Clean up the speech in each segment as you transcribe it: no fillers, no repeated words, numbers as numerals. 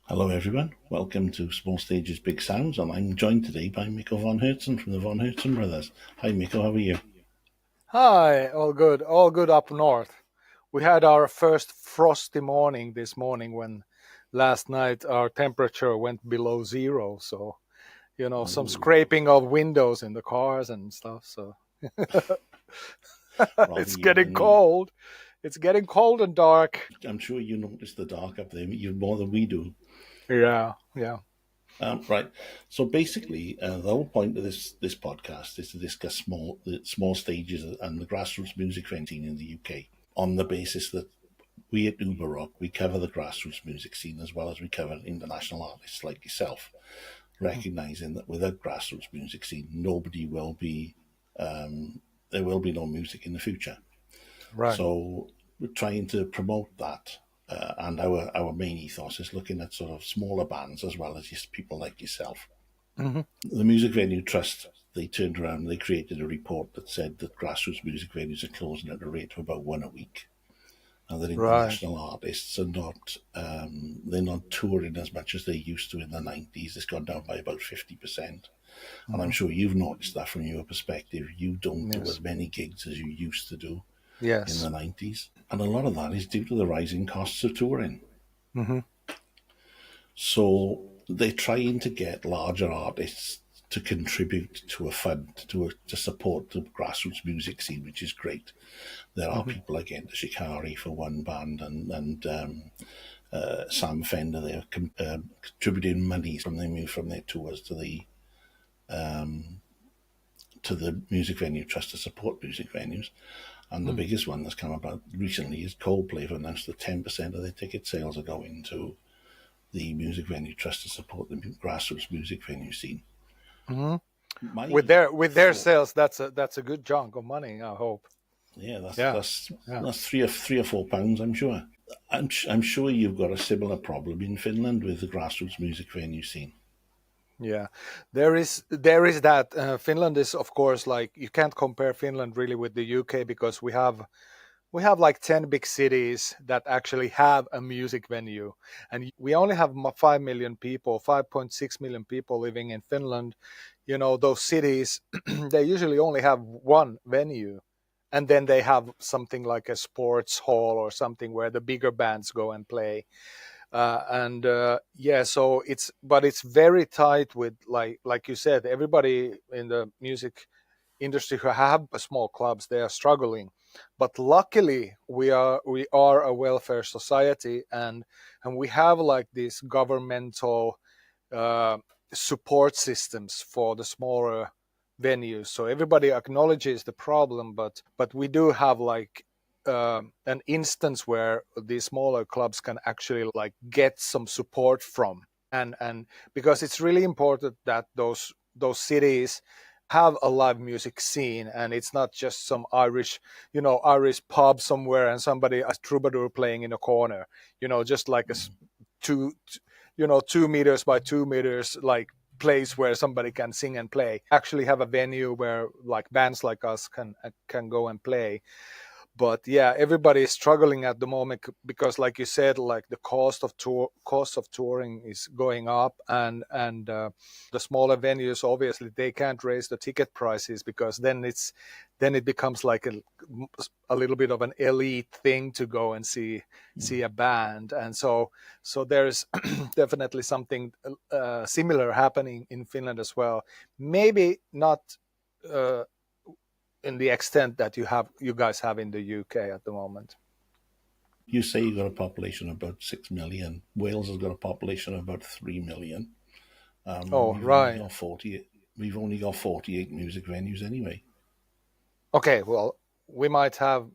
Hello, everyone. Welcome to Small Stages, Big Sounds, and I'm joined today by Mikko von Hertzen from the von Hertzen brothers. Hi, Mikko. How are you? Hi, all good up north. We had our first frosty morning this morning when last night our temperature went below zero. So, some Oh, scraping of windows in the cars and stuff. So rather it's you getting than me. cold. It's getting cold and dark. I'm sure you noticed the dark up there even more than we do. Yeah, yeah. Right. So basically, the whole point of this podcast is to discuss the small stages and the grassroots music scene in the UK on the basis that we at Uber Rock, we cover the grassroots music scene as well as we cover international artists like yourself, Mhm. recognizing that without grassroots music scene, there will be no music in the future. Right. So we're trying to promote that. And our main ethos is looking at sort of smaller bands as well as just people like yourself. Hmm. The Music Venue Trust, they turned around and they created a report that said that grassroots music venues are closing at a rate of about one a week, and that Right. international artists are not they're not touring as much as they used to in the 90s. It's gone down by about 50%. And I'm Hmm. sure you've noticed that from your perspective. You don't do Yes. as many gigs as you used to do in Yes. the 90s. And a lot of that is due to the rising costs of touring. Hmm. So they're trying to get larger artists to contribute to a fund to support the grassroots music scene, which is great. There are Hmm. people like Enter Shikari for one band and Sam Fender. They're contributing money from their tours to the Music Venue Trust to support music venues. And the Mm. biggest one that's come about recently is Coldplay have announced that 10% of their ticket sales are going to the Music Venue Trust to support the grassroots music venue scene. Hmm. With My their thought, sales, that's a good chunk of money. I hope. yeah, that's Yeah. that's Yeah. that's £3 or £4, I'm sure. I'm sure you've got a similar problem in Finland with the grassroots music venue scene. Yeah, there is that. Finland is, of course, like you can't compare Finland really with the UK because we have like 10 big cities that actually have a music venue, and we only have 5 million people, 5.6 million people living in Finland. Those cities, they usually only have one venue, and then they have something like a sports hall or something where the bigger bands go and play. And yeah, so it's very tight with, like you said, everybody in the music industry who have small clubs, they are struggling, but luckily we are a welfare society, and we have like these governmental uh, support systems for the smaller venues, so everybody acknowledges the problem, but we do have like an instance where these smaller clubs can actually like get some support from, and because it's really important that those cities have a live music scene, and it's not just some Irish pub somewhere and somebody, a troubadour playing in a corner, just like two 2 meters by 2 meters like place where somebody can sing and play. Actually have a venue where like bands like us can go and play. But yeah, everybody is struggling at the moment because, like you said, like the cost of touring is going up, and the smaller venues, obviously they can't raise the ticket prices because then it becomes like a little bit of an elite thing to go and see a band. And so there's definitely something similar happening in Finland as well. Maybe not uh, in the extent that you guys have in the UK at the moment. You say you've got a population of about 6 million. Wales has got a population of about 3 million. Oh, We've only right. got 40. We've only got 48 music venues anyway. Okay, well, we might have,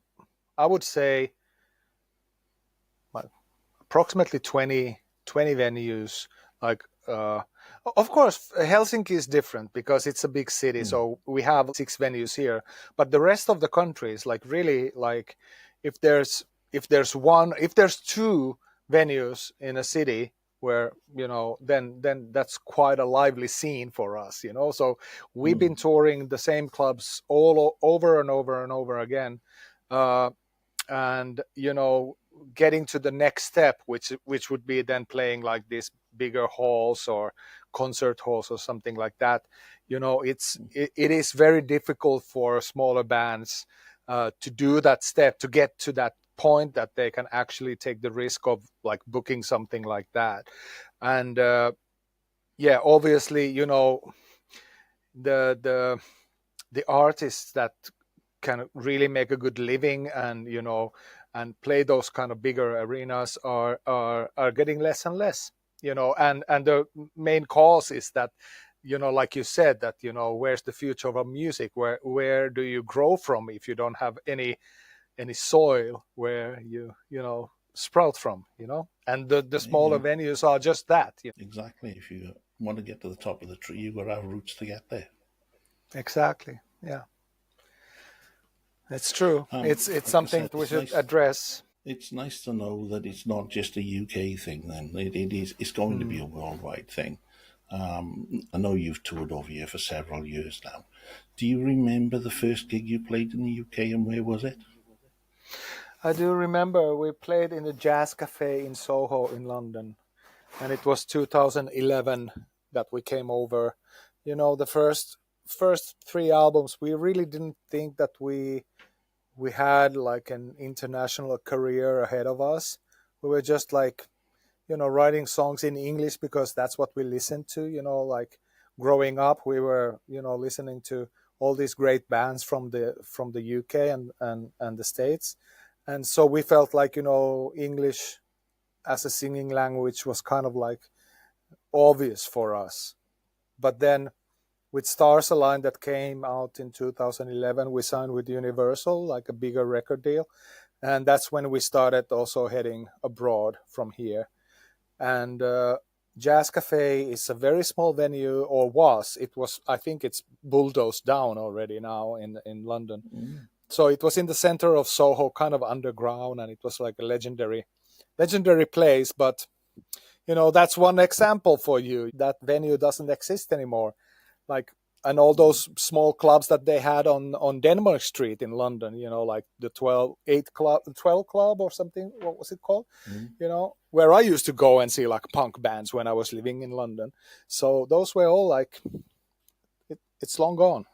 I would say, like, approximately 20 venues. Like, of course, Helsinki is different because it's a big city, Mm. so we have 6 venues here. But the rest of the country is like really like, if there's if there's two venues in a city where then that's quite a lively scene for us. So we've Mm. been touring the same clubs all over and over and over again. uh, and getting to the next step, which would be then playing like these bigger halls or concert halls or something like that. It is very difficult for smaller bands to do that step, to get to that point that they can actually take the risk of like booking something like that. And yeah, obviously, the the artists that can really make a good living, and and play those kind of bigger arenas are getting less and less. And the main cause is that, like you said, that where's the future of our music? Where do you grow from if you don't have any soil where you sprout from? And the Yeah, smaller venues are just that. exactly. If you want to get to the top of the tree, you've got to have roots to get there. Exactly. Yeah, it's true. It's Like I something said, we should address. it's nice to know that it's not just a UK thing. Then it's going to be Mm. a worldwide thing. I know you've toured over here for several years now. Do you remember the first gig you played in the UK, and where was it? I do remember we played in the Jazz Cafe in Soho in London, and it was 2011 that we came over. The first three albums, we really didn't think that we had like an international career ahead of us. We were just like, writing songs in English because that's what we listened to. Like growing up, we were listening to all these great bands from the UK and the States, and so we felt like English as a singing language was kind of like obvious for us. But then with Stars Align that came out in 2011, we signed with Universal, like a bigger record deal. And that's when we started also heading abroad from here. And Jazz Cafe is a very small venue, or was. It was, I think it's bulldozed down already now in London. Mm. So it was in the center of Soho, kind of underground, and it was like a legendary place. But that's one example for you. That venue doesn't exist anymore. Like, and all those small clubs that they had on Denmark Street in London, like the 12 club or something. What was it called? Mm. Where I used to go and see like punk bands when I was living in London. So those were all like, it's long gone.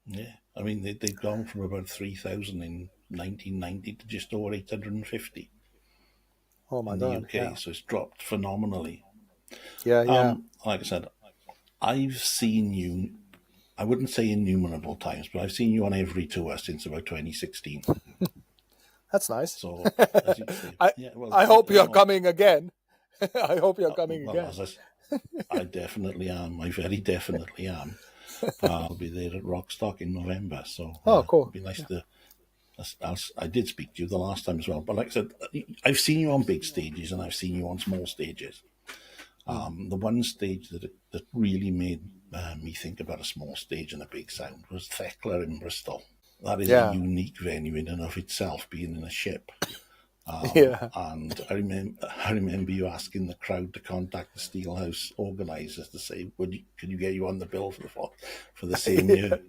Yeah, I mean they've gone from about 3,000 in 1990 to just over 850 Oh my in the God. UK. Yeah. So it's dropped phenomenally. Yeah. Yeah. Like I said, I've seen you. I wouldn't say innumerable times, but I've seen you on every tour since about 2016. That's nice. So, as you say, I yeah, well, I hope you're coming again. I hope you're coming well, again. I definitely am. I very definitely am. I'll be there at Rockstock in November, so Oh, it'd cool. be nice to. I did speak to you the last time as well, but like I said, I've seen you on big stages and I've seen you on small stages. The one stage that really made me think about a small stage and a big sound was Thekla in Bristol. That is a Yeah. unique venue in and of itself, being in a ship. Yeah. And I remember you asking the crowd to contact the Steelhouse organisers to say, could you get you on the bill for the same year?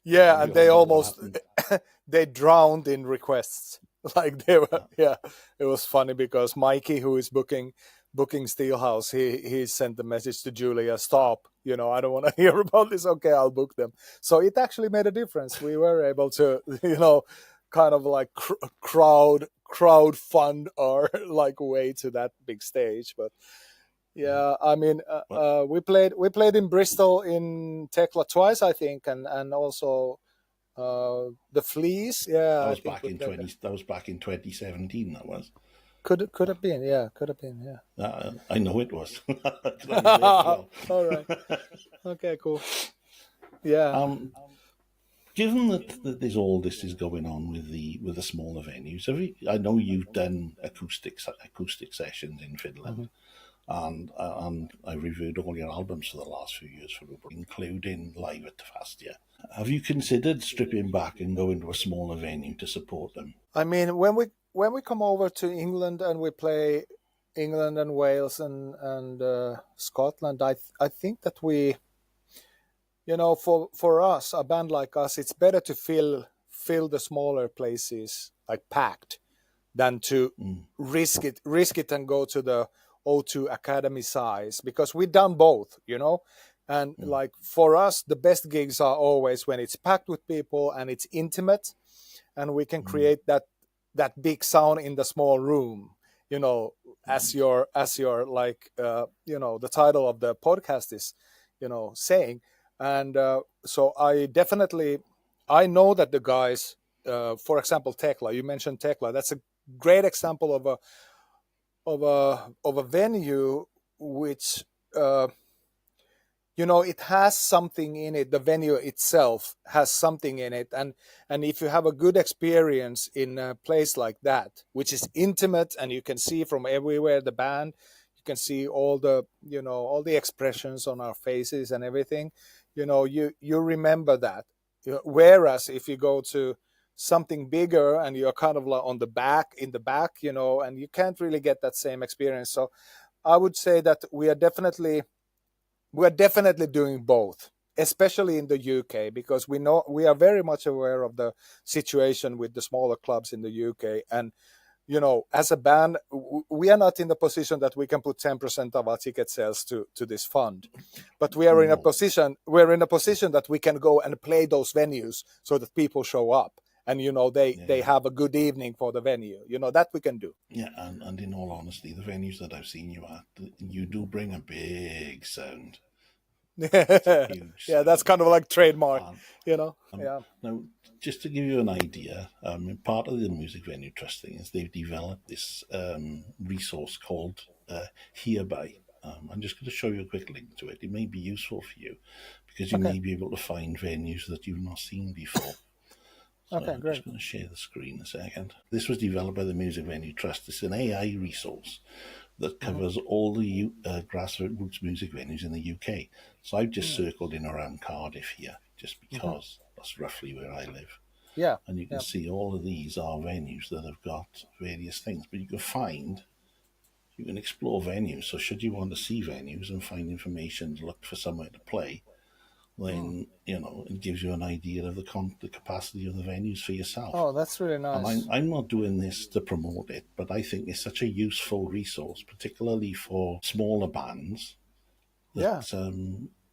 Yeah, And and you all they know what almost happened. they drowned in requests. Like they were, yeah. It was funny because Mikey, who is booking Steelhouse, he sent the message to Julia, stop. I don't want to hear about this. Okay, I'll book them. So it actually made a difference. We were able to, kind of like crowd fund our like way to that big stage. But Yeah. yeah, I mean, But we played in Bristol in Tekla twice, I think, and also the Fleas. Yeah, I think we played there. that was back in 2017. That was. Could have been, yeah, could have been, yeah. I know it was. 'Cause I was there as well. All right. Okay, cool. Yeah. Given that there's all this is going on with the smaller venues, I know you've done acoustic sessions in Finland, Mhm. and I've reviewed all your albums for the last few years, including live at the Fastia. Have you considered stripping back and going to a smaller venue to support them? I mean, when we come over to England and we play England and Wales and Scotland, I think that for us, a band like us, it's better to fill the smaller places like packed, than to Mm. risk it and go to the O2 Academy size, because we've done both, and Mm. like for us the best gigs are always when it's packed with people and it's intimate, and we can Mm. create that big sound in the small room, as Right. your like the title of the podcast is saying. And so I know that the guys, for example, Tekla, you mentioned Tekla, that's a great example of a venue which uh, it has something in it. The venue itself has something in it, and if you have a good experience in a place like that, which is intimate, and you can see from everywhere the band, you can see all the expressions on our faces and everything, you remember that. Whereas if you go to something bigger and you're kind of like on the back in the back, and you can't really get that same experience. So I would say that we are definitely doing both, especially in the UK, because we are very much aware of the situation with the smaller clubs in the UK. And as a band, we are not in the position that we can put 10% of our ticket sales to this fund, but No. we're in a position that we can go and play those venues so that people show up, and they Yeah. have a good evening for the venue. That we can do. Yeah, and in all honesty, the venues that I've seen you at, you do bring a big sound. It's a huge Yeah, that's sound. kind of like trademark, And yeah. now, just to give you an idea, part of the Music Venue Trust thing is they've developed this resource called Hereby. I'm just going to show you a quick link to it. It may be useful for you because you Okay. may be able to find venues that you've not seen before. So Okay, I'm just great. going to share the screen a second. This was developed by the Music Venue Trust. It's an AI resource that Hmm. covers all the grassroots music venues in the UK. So I've just Hmm. circled in around Cardiff here, just Hmm. because that's roughly where I live. Yeah, And you can yeah. see all of these are venues that have got various things. But you can explore venues. So should you want to see venues and find information, look for somewhere to play, Hmm. then it gives you an idea of the capacity of the venues for yourself. Oh, that's really And I'm nice. I'm not doing this to promote it, but I think it's such a useful resource, particularly for smaller bands, Yeah,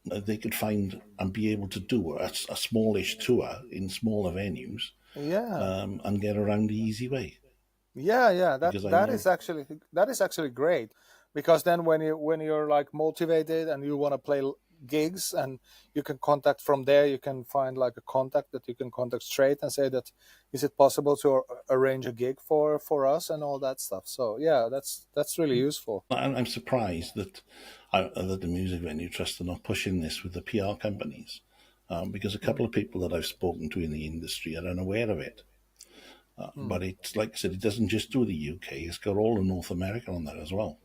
that they could find and be able to do a smallish tour in smaller venues, yeah, and get around the easy way. yeah. That Because I that is know, actually that is actually great, because then when you're like motivated and you want to play gigs, and you can contact from there, you can find like a contact that you can contact straight and say that, is it possible to arrange a gig for us and all that stuff. So yeah, that's really useful. I'm surprised that the Music Venue Trust are not pushing this with the PR companies, because a Mm. couple of people that I've spoken to in the industry are unaware of it. Mm. But it's like I said, it doesn't just do the UK; it's got all of North America on there as well.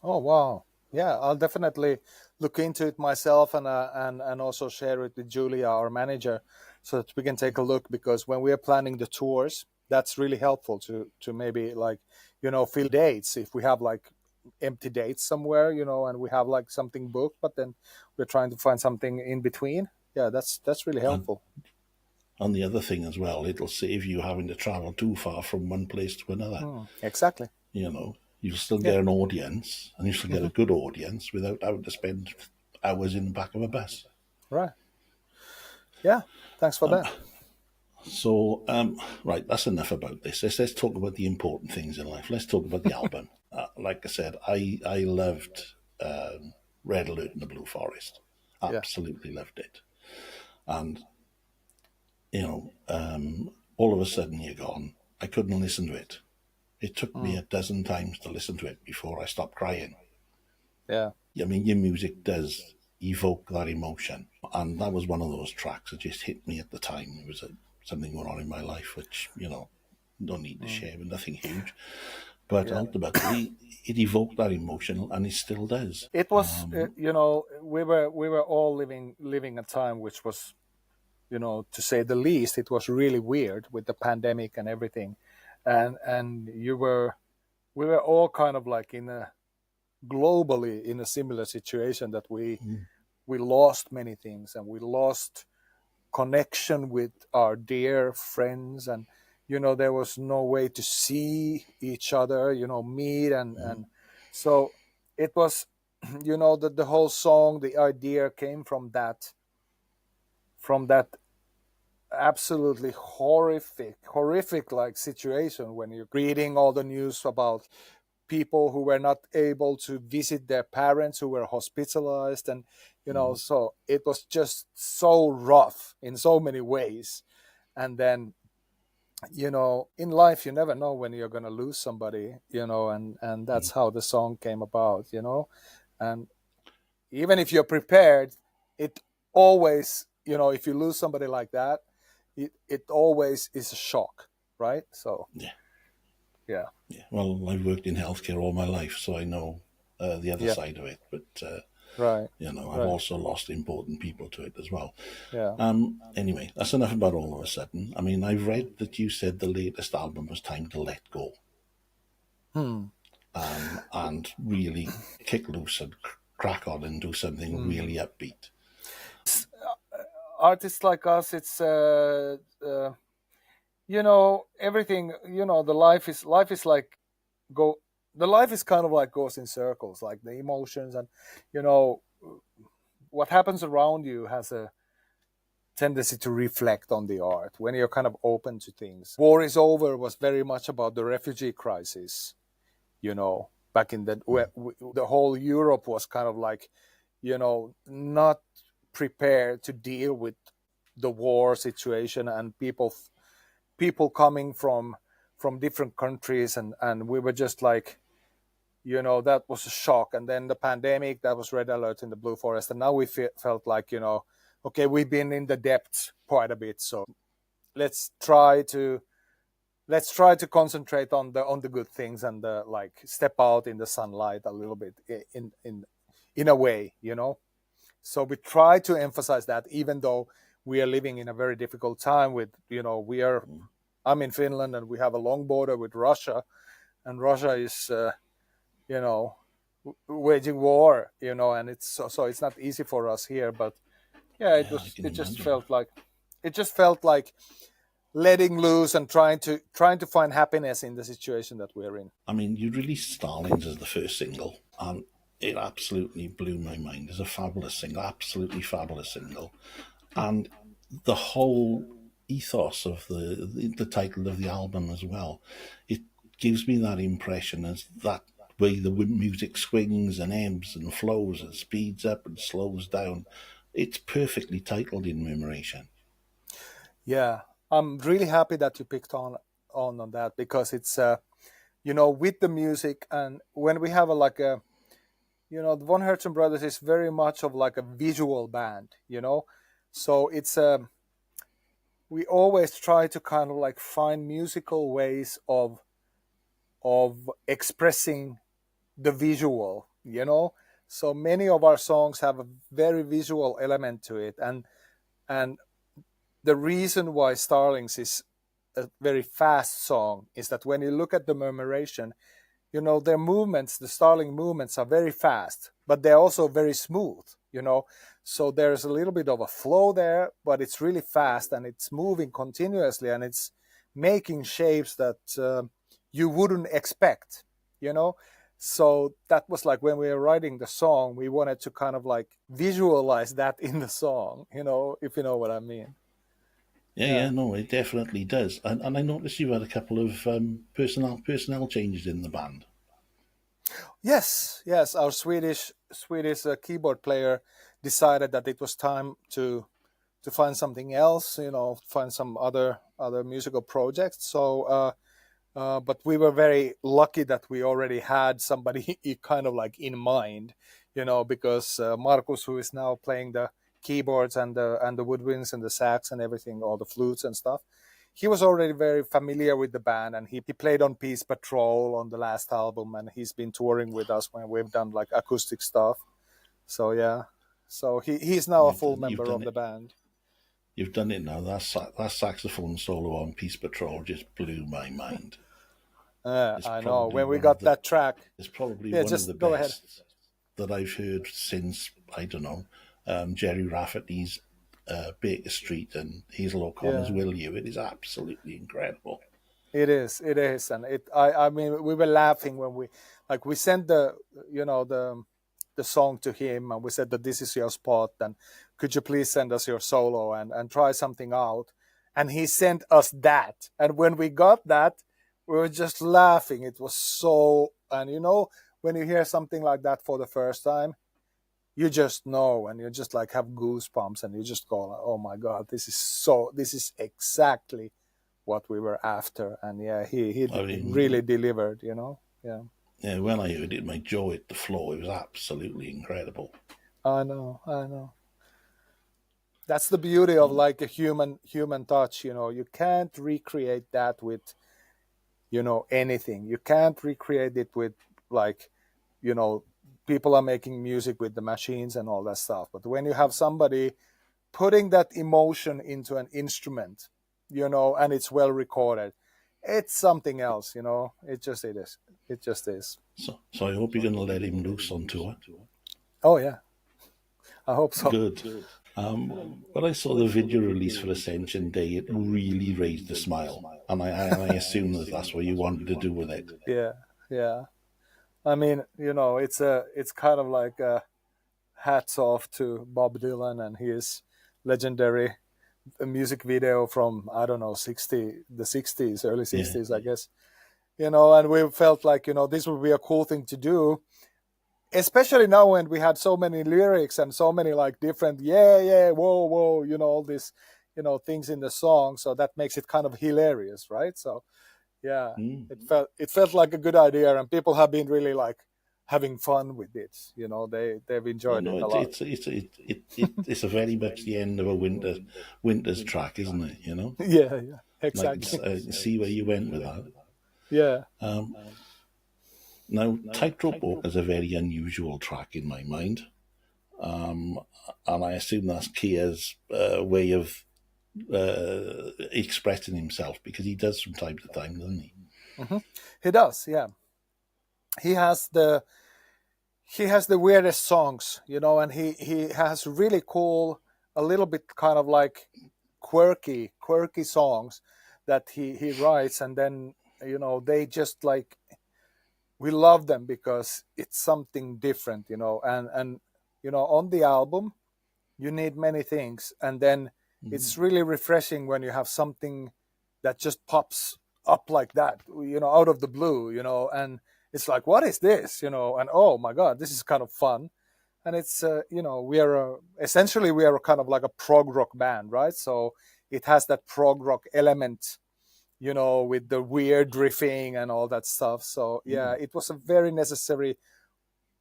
Oh wow. Yeah, I'll definitely look into it myself, and also share it with Julia, our manager, so that we can take a look, because when we are planning the tours, that's really helpful to maybe like fill dates if we have like empty dates somewhere, and we have like something booked, but then we're trying to find something in between. Yeah, that's really And helpful. on the other thing as well, it'll save you having to travel too far from one place to another. Mm, exactly. You'll still Yeah. get an audience, and you'll still get a Hmm. good audience without having to spend hours in the back of a bus. Right. Yeah. Thanks for that. So, right, that's enough about this. Let's talk about the important things in life. Let's talk about the album. Like I said, I loved Red Alert in the Blue Forest. Yeah. Absolutely loved it. And all of a sudden you're gone. I couldn't listen to it. It took me Mm, a dozen times to listen to it before I stopped crying. yeah. I mean, your music does evoke that emotion, and that was one of those tracks that just hit me at the time. It was something going on in my life, which don't need to Mm, share, but nothing huge. But yeah. ultimately, it evoked that emotion, and it still does. It was, we were all living a time which was, to say the least, it was really weird with the pandemic and everything, and we were all kind of like globally in a similar situation, that we lost many things, and we lost connection with our dear friends, and there was no way to see each other, meet, and so it was, the whole song, the idea came from that absolutely horrific like situation when you're reading all the news about people who were not able to visit their parents who were hospitalized, and so it was just so rough in so many ways. And then in life you never know when you're going to lose somebody, and that's how the song came about. And even if you're prepared, it always, if you lose somebody like that, it always is a shock, right? So Yeah. yeah. Yeah. Well, I've worked in healthcare all my life, so I know the other Yeah. side of it. But Right. I've also lost important people to it as well. Yeah. Anyway, that's enough about All of a Sudden. I mean, I've read that you said the latest album was time to let go, Hmm. and really kick loose and crack on and do something really upbeat. Artists like us, it's everything, the life is like go the life is kind of like goes in circles, like the emotions, and you know what happens around you has a tendency to reflect on the art when you're kind of open to things. War is Over was very much about the refugee crisis, back in the whole Europe was kind of like, not prepared to deal with the war situation, and people coming from different countries, and we were just like, that was a shock. And then the pandemic, that was red alert in the Blue Forest, and now we felt like, okay, we've been in the depths quite a bit, so let's try to concentrate on the good things, and like step out in the sunlight a little bit, in a way. So we try to emphasize that, even though we are living in a very difficult time with, I'm in Finland, and we have a long border with Russia, and Russia is waging war, and so it's not easy for us here. But yeah, Yeah, I can it just imagine. felt like letting loose and trying to find happiness in the situation that we're in. I mean, you released Starlings as the first single, and it absolutely blew my mind. It's a fabulous single, absolutely fabulous single. And the whole ethos of the title of the album as well, it gives me that impression as that way the music swings and ebbs and flows and speeds up and slows down. It's perfectly titled in Murmuration. Yeah, I'm really happy that you picked on that, because it's with the music, and when we have the Von Hertzen brothers is very much of like a visual band, so it's we always try to kind of like find musical ways of expressing the visual, so many of our songs have a very visual element to it, and the reason why Starlings is a very fast song is that when you look at the Murmuration, their movements, the Starling movements, are very fast, but they're also very smooth, so there's a little bit of a flow there, but it's really fast, and it's moving continuously, and it's making shapes that you wouldn't expect, so that was like, when we were writing the song, we wanted to kind of like visualize that in the song, if you know what I mean. Yeah, Yeah. yeah, no, it definitely does. And I noticed you had a couple of personnel changes in the band. Yes, yes. Our Swedish keyboard player decided that it was time to find something else, find some other musical projects. So, but we were very lucky that we already had somebody kind of like in mind, because Markus, who is now playing the keyboards and the woodwinds and the sax and everything, all the flutes and stuff, he was already very familiar with the band, and he played on Peace Patrol on the last album, and he's been touring with us when we've done like acoustic stuff. So yeah, so he's now a full You've member done of the it. band. You've done it now. That saxophone solo on Peace Patrol just blew my mind. It's I know, probably when we one of got the that track. it's probably Yeah, one of the just go ahead. best that I've heard since, I don't know, Jerry Rafferty's Baker Street and Hazel O'Connor's Yeah. Will You. It is absolutely incredible. It is, and I mean, we were laughing when we sent the song to him, and we said that this is your spot, and could you please send us your solo and try something out, and he sent us that, and when we got that, we were just laughing. It was so, and when you hear something like that for the first time, you just know, and you just like have goosebumps, and you just go, like, oh my god, this is exactly what we were after. And yeah, he I really mean, delivered, yeah. yeah, when I heard it, my jaw hit the floor. It was absolutely incredible. I know, that's the beauty of like a human touch. You can't recreate that with anything. You can't recreate it with, like, you know people are making music with the machines and all that stuff, but when you have somebody putting that emotion into an instrument, and it's well recorded, it's something else. It just is. So I hope you're going to let him loose on tour. Oh yeah, I hope so. Good. When I saw the video release for Ascension Day, it really raised a smile, and I assume that that's what you wanted to do with it. Yeah, yeah. I mean, it's kind of like hats off to Bob Dylan and his legendary music video from, I don't know, the 60s, early Yeah. 60s, I guess. And we felt like, this would be a cool thing to do, especially now when we had so many lyrics and so many like different, yeah, whoa, whoa, all these, things in the song. So that makes it kind of hilarious, right? So yeah, Mm. it felt like a good idea, and people have been really like having fun with it. They've You enjoyed it know, a lot. it's a very much the end of a winter's track, isn't it? You know, Yeah, and I can exactly. see where you went with that. Yeah. Now, Tightrope Walk is a very unusual track in my mind, and I assume that's Kia's way of expressing himself, because he does from time to time, doesn't he? Hmm. He does, yeah. He has the weirdest songs, and he has really cool, a little bit kind of like quirky songs that he writes, and then they just like, we love them because it's something different, and on the album you need many things, and then Mm. it's really refreshing when you have something that just pops up like that, out of the blue, and it's like, what is this, and oh my god, this is kind of fun. And it's we are essentially, we are kind of like a prog rock band, right? So it has that prog rock element, with the weird riffing and all that stuff. So yeah, Mm. it was a very necessary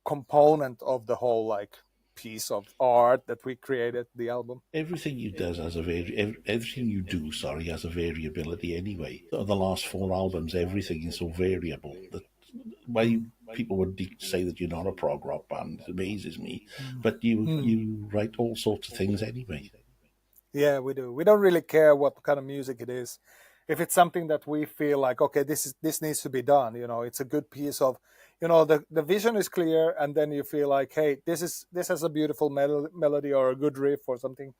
component of the whole like piece of art that we created, the album. Everything you do, sorry, has a variability anyway. So the last four albums, everything is so variable that why people would say that you're not a prog rock band, it amazes me. But you write all sorts of things anyway. Yeah, we do. We don't really care what kind of music it is. If it's something that we feel like, okay, this needs to be done, it's a good piece of, the vision is clear, and then you feel like, hey, this has a beautiful melody or a good riff or something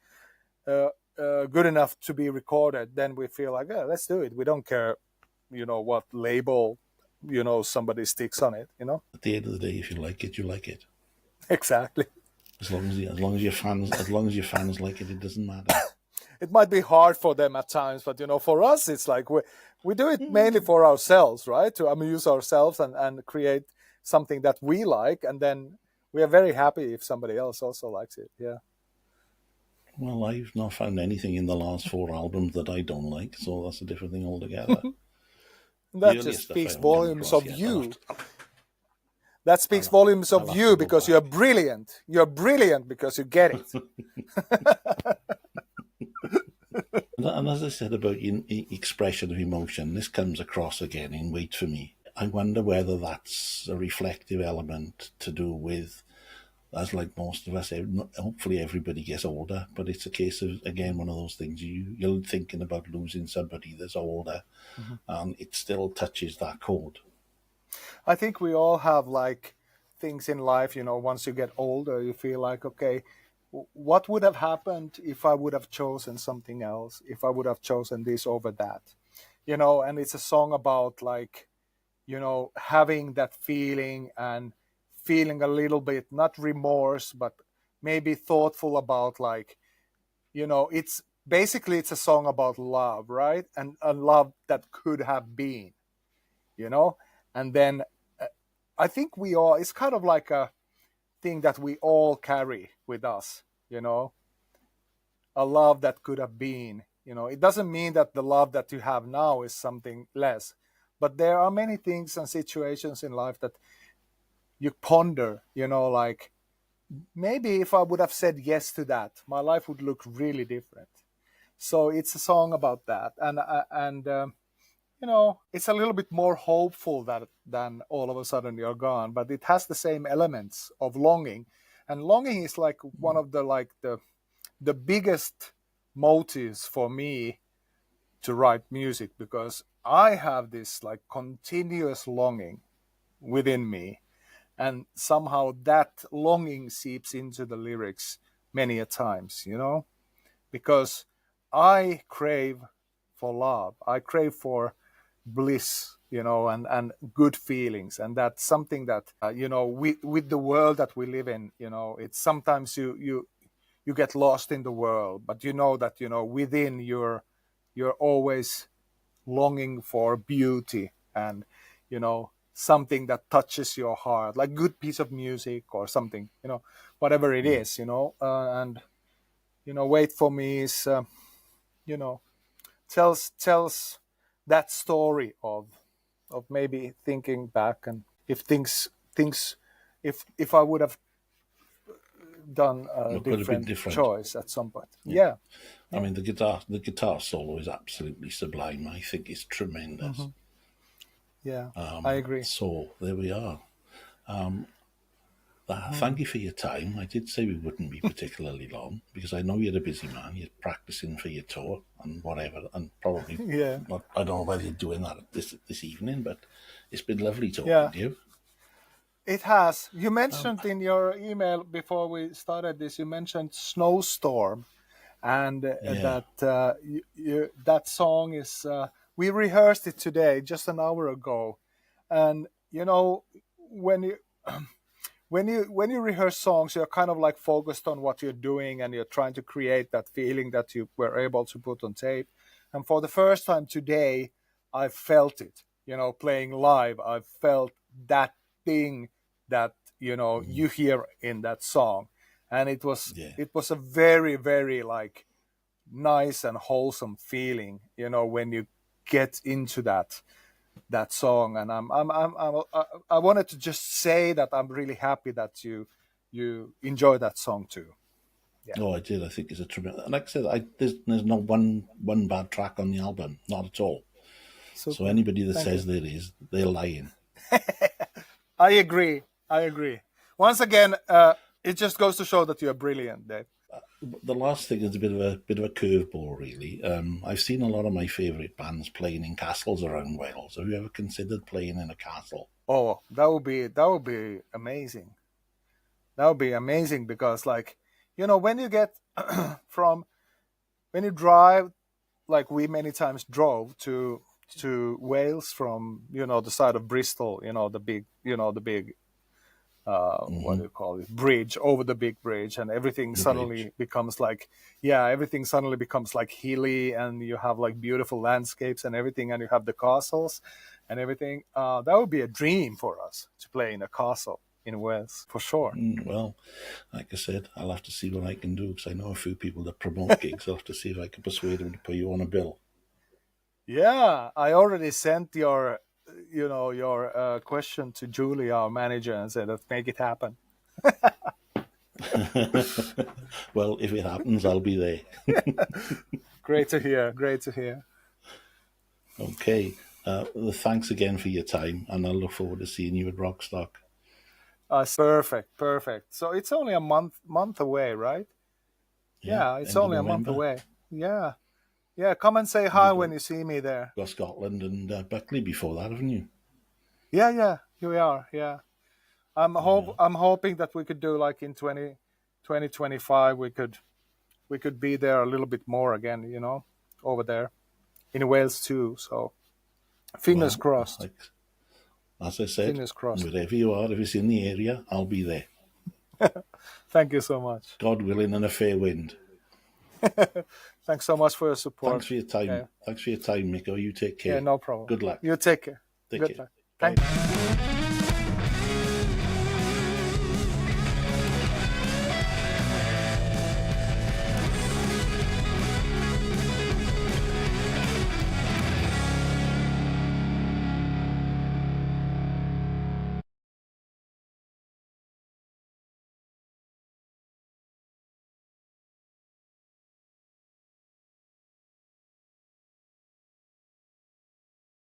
uh, good enough to be recorded. Then we feel like, yeah, let's do it. We don't care, what label, somebody sticks on it. At the end of the day, if you like it, you like it. Exactly. As long as your fans like it, it doesn't matter. It might be hard for them at times, but for us, it's like we do it mainly Mm. for ourselves, right? To amuse ourselves and create something that we like, and then we are very happy if somebody else also likes it. Yeah. Well, I've not found anything in the last four albums that I don't like, so that's a different thing altogether. And The that just earliest stuff I speaks haven't come volumes across of yet. you. That speaks I'll, volumes of I'll have to you, go because you're back. brilliant. You're brilliant because you get it. And as I said about expression of emotion, this comes across again in Wait For Me. I wonder whether that's a reflective element to do with, as like most of us, hopefully everybody gets older, but it's a case of, again, one of those things, you're thinking about losing somebody that's older, Mhm. and it still touches that chord. I think we all have like things in life, once you get older, you feel like, okay, what would have happened if I would have chosen something else, if I would have chosen this over that? and it's a song about like, having that feeling and feeling a little bit, not remorse, but maybe thoughtful about like, it's basically it's a song about love, right? And a love that could have been, you know? And then uh, I think we all, it's kind of like a thing that we all carry with us, a love that could have been. It doesn't mean that the love that you have now is something less, but there are many things and situations in life that you ponder, like maybe if I would have said yes to that, my life would look really different. So it's a song about that, and it's a little bit more hopeful than all of a sudden you're gone, but it has the same elements of longing, and longing is like one of the biggest motives for me to write music, because I have this like continuous longing within me, and somehow that longing seeps into the lyrics many a times, because I crave for love, I crave for bliss, and good feelings, and that's something that with the world that we live in, it's sometimes you get lost in the world, but you know that within you're always longing for beauty, and something that touches your heart, like good piece of music or something, whatever it Yeah. is, and wait for me is you know tells that story of maybe thinking back, and if things if I would have done a It could have been different different. choice at some point. Yeah. Yeah. I Yeah. mean, the guitar solo is absolutely sublime. I think it's tremendous. Hmm. Yeah, I agree. So there we are. Mhm. Thank you for your time. I did say we wouldn't be particularly long because I know you're a busy man. You're practicing for your tour and whatever, and probably Yeah. not. I don't know whether you're doing that this evening, but it's been lovely talking Yeah, to you. it has. You Um, mentioned in your email before we started this, you mentioned snowstorm, and yeah, that that song is. We rehearsed it today, just an hour ago, and when you when you rehearse songs, you're kind of like focused on what you're doing, and you're trying to create that feeling that you were able to put on tape. And for the first time today, I felt it. Playing live, I felt that thing that you hear in that song, and it was yeah. it was a very, very like nice and wholesome feeling. When you get into that song, and I wanted to just say that I'm really happy that you enjoy that song too. Yeah. Oh, I did. I think it's a tremendous. Like I said, there's no one bad track on the album, not at all. So Super. anybody that Thank you. says there is, they're lying. I agree. I agree. Once again, it just goes to show that you're brilliant, Dave. The last thing is a bit of a curveball, really. I've seen a lot of my favourite bands playing in castles around Wales. Have you ever considered playing in a castle? Oh, that would be amazing. That would be amazing, because like when you get from when you drive, like we many times drove to Wales from the side of Bristol, the big what do Hmm. you call it, bridge, over the big bridge, and The bridge. everything suddenly becomes like hilly, and you have like beautiful landscapes and everything, and you have the castles and everything. That would be a dream for us to play in a castle in Wales, for sure. Well, like I said, I'll have to see what I can do because I know a few people that promote gigs. I'll have to see if I can persuade them to put you on a bill. Yeah, I already sent your question to Julie, our manager, and said, let's make it happen. Well, if it happens, I'll be there. Great to hear. Great to hear. Okay. Well, thanks again for your time, and I look forward to seeing you at Rockstock. Perfect, perfect. So it's only a month away, right? Yeah, Yeah, it's end of only a month November. away. Yeah, yeah. Come and say hi You've when you see me there. got Scotland and Buckley before that, haven't you? Yeah, yeah. Here we are. Yeah, Yeah. I'm hoping that we could do like in 2025. We could be there a little bit more again. Over there in Wales too. So. Fingers Well, crossed. like, as I said, Fingers crossed. wherever you are, if it's in the area, I'll be there. Thank you so much. God willing and a fair wind. Thanks so much for your support. Thanks for your time. Yeah, Thanks for your time, Mikko. You take care. yeah, no problem. Good luck. You take care. Take Good care. luck. Bye. Thank you.